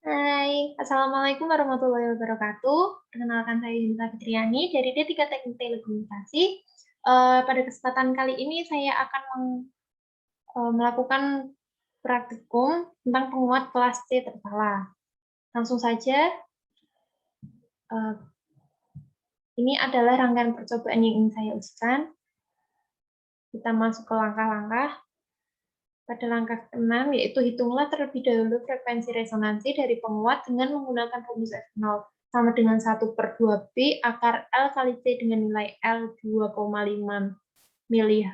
Hai, Assalamualaikum warahmatullahi wabarakatuh. Perkenalkan saya Yunita Fitriani dari D3 Teknik Telekomunikasi. Pada kesempatan kali ini saya akan melakukan praktikum tentang penguat kelas C terpala. Langsung saja, eh, ini adalah rangkaian percobaan yang ingin saya ujikan. Kita masuk ke langkah-langkah. Pada langkah ke-6, yaitu hitunglah terlebih dahulu frekuensi resonansi dari penguat dengan menggunakan rumus F0 sama dengan 1/2 pi akar L kali C dengan nilai L 2,5 mH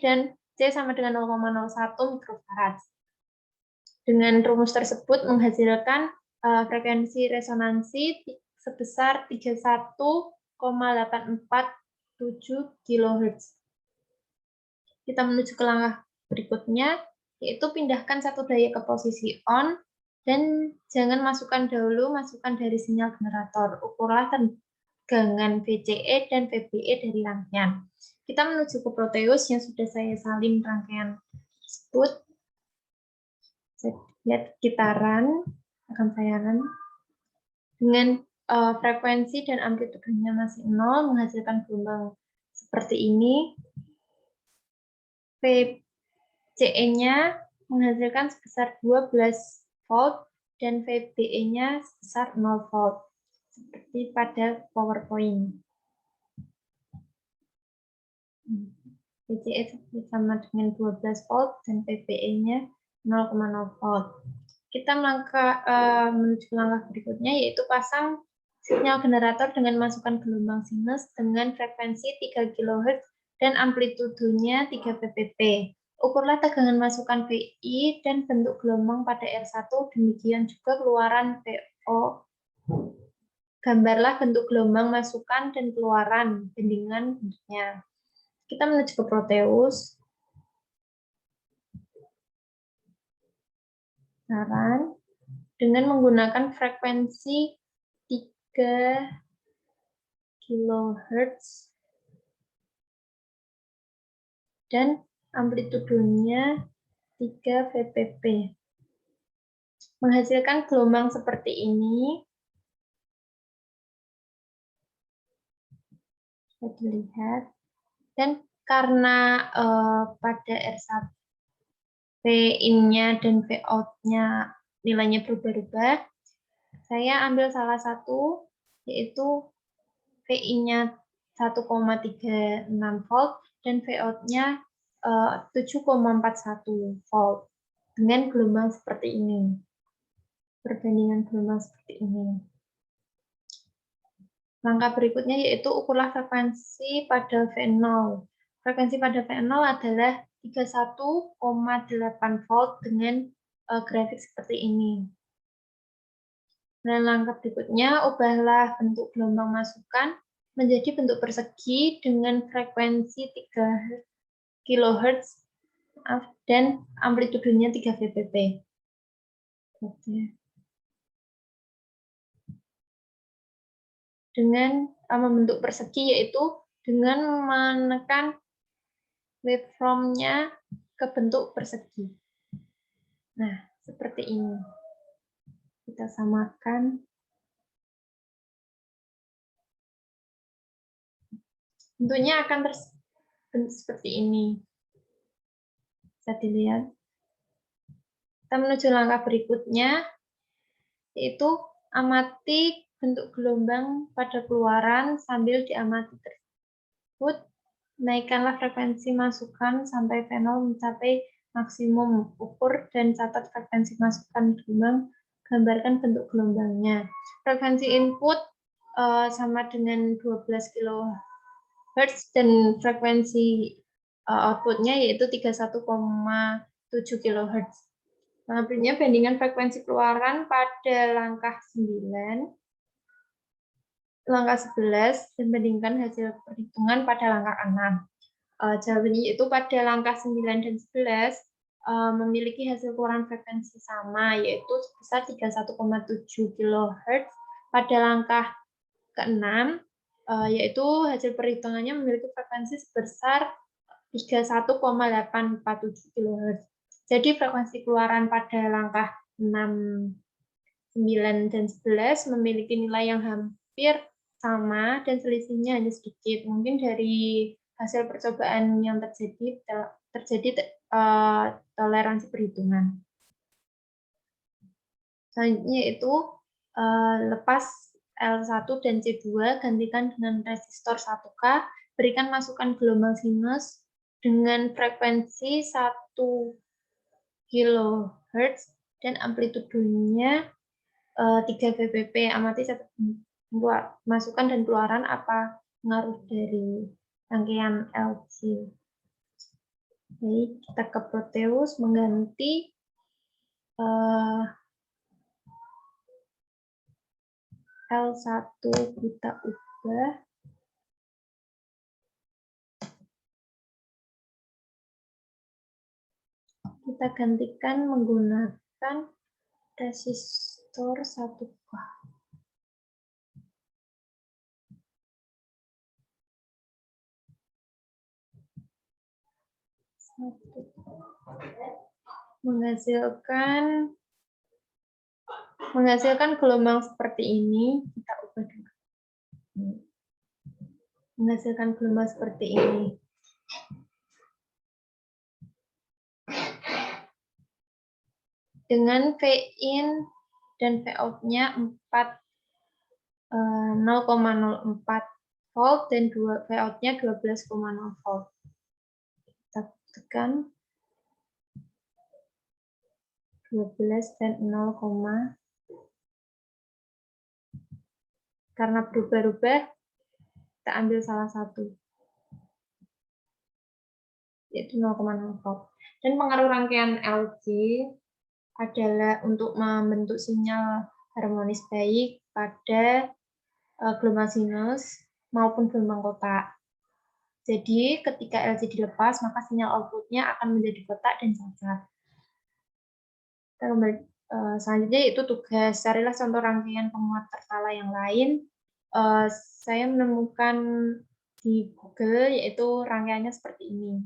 dan C sama dengan 0,01 mikrofarad. Dengan rumus tersebut menghasilkan frekuensi resonansi sebesar 31,847 kHz. Kita menuju ke langkah berikutnya, yaitu pindahkan satu daya ke posisi on, dan jangan masukkan dari sinyal generator. Ukurlah tegangan VCE dan VBE dari rangkaian. Kita menuju ke Proteus yang sudah saya salin rangkaian tersebut. Saya lihat gitaran, akan saya run. Dengan frekuensi dan amplitudenya masih 0, menghasilkan gelombang seperti ini. VCE-nya menghasilkan sebesar 12 volt dan VBE-nya sebesar 0 volt, seperti pada PowerPoint. VCE sama dengan 12 volt dan VBE-nya 0,0 volt. Kita menuju ke langkah berikutnya, yaitu pasang sinyal generator dengan masukkan gelombang sinus dengan frekuensi 3 kHz dan amplitudenya 3 ppb. Ukurlah tegangan masukan VI dan bentuk gelombang pada R1, demikian juga keluaran VO. Gambarlah bentuk gelombang masukan dan keluaran, bandingan bentuknya. Kita menuju ke Proteus. Saran, dengan menggunakan frekuensi 3 kHz dan amplitudenya 3 vpp. Menghasilkan gelombang seperti ini. Bisa dilihat. Dan karena pada R1 V-in-nya dan V-out-nya nilainya berubah-ubah, saya ambil salah satu, yaitu VI-nya 1,36 volt dan V-out-nya 7,41 volt dengan gelombang seperti ini. Perbandingan gelombang seperti ini. Langkah berikutnya yaitu ukurlah frekuensi pada V0. Frekuensi pada V0 adalah 31,8 volt dengan grafik seperti ini. Dan langkah berikutnya, ubahlah bentuk gelombang masukan menjadi bentuk persegi dengan frekuensi 3 kHz dan amplitudenya 3 vpp. Dengan membentuk persegi, yaitu dengan menekan waveform-nya ke bentuk persegi. Nah, seperti ini. Kita samakan. Bentuknya akan terbentuk seperti ini. Bisa dilihat. Kita menuju langkah berikutnya, yaitu amati bentuk gelombang pada keluaran sambil diamati tersebut. Naikkanlah frekuensi masukan sampai V0 mencapai maksimum. Ukur dan catat frekuensi masukan gelombang, gambarkan bentuk gelombangnya. Frekuensi input sama dengan 12 kHz dan frekuensi outputnya yaitu 31,7 kHz. Selanjutnya bandingan frekuensi keluaran pada langkah 9, langkah 11, dan bandingkan hasil perhitungan pada langkah 6. Jawabannya yaitu pada langkah 9 dan 11 memiliki hasil keluaran frekuensi sama, yaitu sebesar 31,7 kHz. Pada langkah ke-6, yaitu hasil perhitungannya memiliki frekuensi sebesar 31,847 kHz. Jadi frekuensi keluaran pada langkah 6 9 dan 11 memiliki nilai yang hampir sama dan selisihnya hanya sedikit. Mungkin dari hasil percobaan yang terjadi toleransi perhitungan. Selanjutnya yaitu lepas L1 dan C2 gantikan dengan resistor 1K, berikan masukan gelombang sinus dengan frekuensi 1 kHz dan amplitudenya 3 VPP. Amati masukan dan keluaran apa pengaruh dari rangkaian LC. Baik, kita ke Proteus mengganti L1 kita ubah kita gantikan menggunakan resistor 1K. Menghasilkan gelombang seperti ini, kita ubah dulu. Menghasilkan gelombang seperti ini. Dengan V-in dan V-out-nya 0,04 volt dan V-out-nya 12,0 volt. Kita tekan 12 dan 0, karena berubah-ubah, kita ambil salah satu, yaitu 0,0 volt. Dan pengaruh rangkaian LC adalah untuk membentuk sinyal harmonis baik pada gelombang sinus maupun gelombang kotak. Jadi ketika LC dilepas, maka sinyal output-nya akan menjadi kotak dan cacat. Selanjutnya yaitu tugas. Carilah contoh rangkaian penguat tertala yang lain. Saya menemukan di Google, yaitu rangkaiannya seperti ini.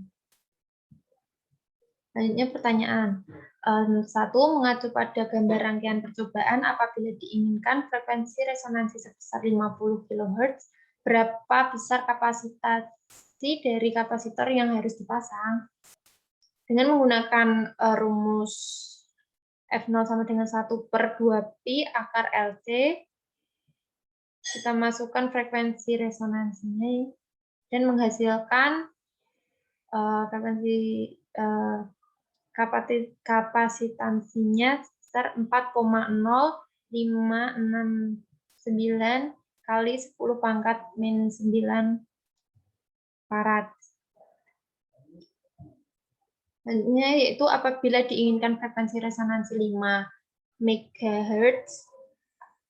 Selanjutnya pertanyaan. 1. Mengacu pada gambar rangkaian percobaan, apabila diinginkan frekuensi resonansi sebesar 50 kHz, berapa besar kapasitasi dari kapasitor yang harus dipasang? Dengan menggunakan rumus F0 sama dengan 1/2pi akar LC, kita masukkan frekuensi resonansinya dan menghasilkan kapasitansinya sebesar 4,0569 kali 10⁻⁹ farad. Selanjutnya yaitu apabila diinginkan frekuensi resonansi 5 MHz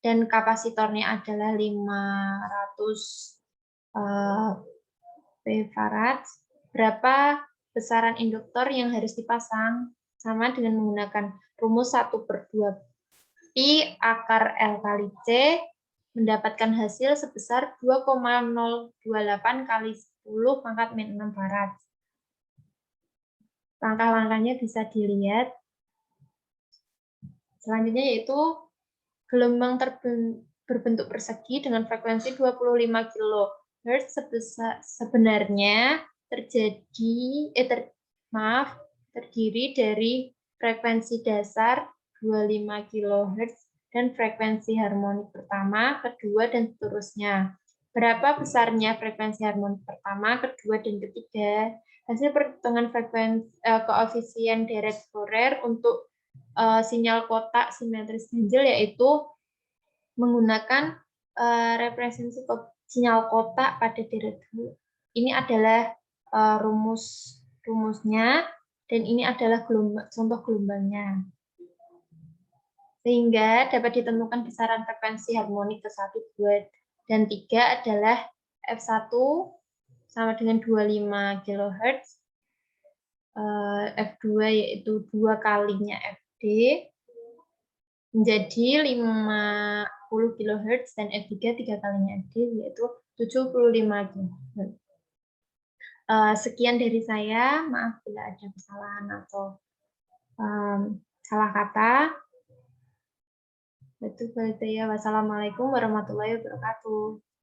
dan kapasitornya adalah 500 farad, berapa besaran induktor yang harus dipasang? Sama dengan menggunakan rumus 1/2pi akar L kali C, mendapatkan hasil sebesar 2,028 kali 10⁻⁶ farad. Langkah-langkahnya bisa dilihat. Selanjutnya yaitu gelombang berbentuk persegi dengan frekuensi 25 kHz sebenarnya terdiri dari frekuensi dasar 25 kHz dan frekuensi harmonik pertama, kedua, dan seterusnya. Berapa besarnya frekuensi harmonik pertama, kedua, dan ketiga? Hasil perhitungan frekuensi koefisien Dirac-Fourier untuk sinyal kotak simetris ganjil yaitu menggunakan representasi sinyal kotak pada Dirac. Ini adalah rumusnya dan ini adalah contoh gelombangnya. Sehingga dapat ditentukan besaran frekuensi harmonik ke 1, 2, dan 3 adalah F1 sama dengan 25 kHz, F2 yaitu 2 kalinya Fd menjadi 50 kHz dan F3 3 kalinya Fd yaitu 75 kHz. Sekian dari saya, maaf bila ada kesalahan atau salah kata. Wassalamualaikum warahmatullahi wabarakatuh.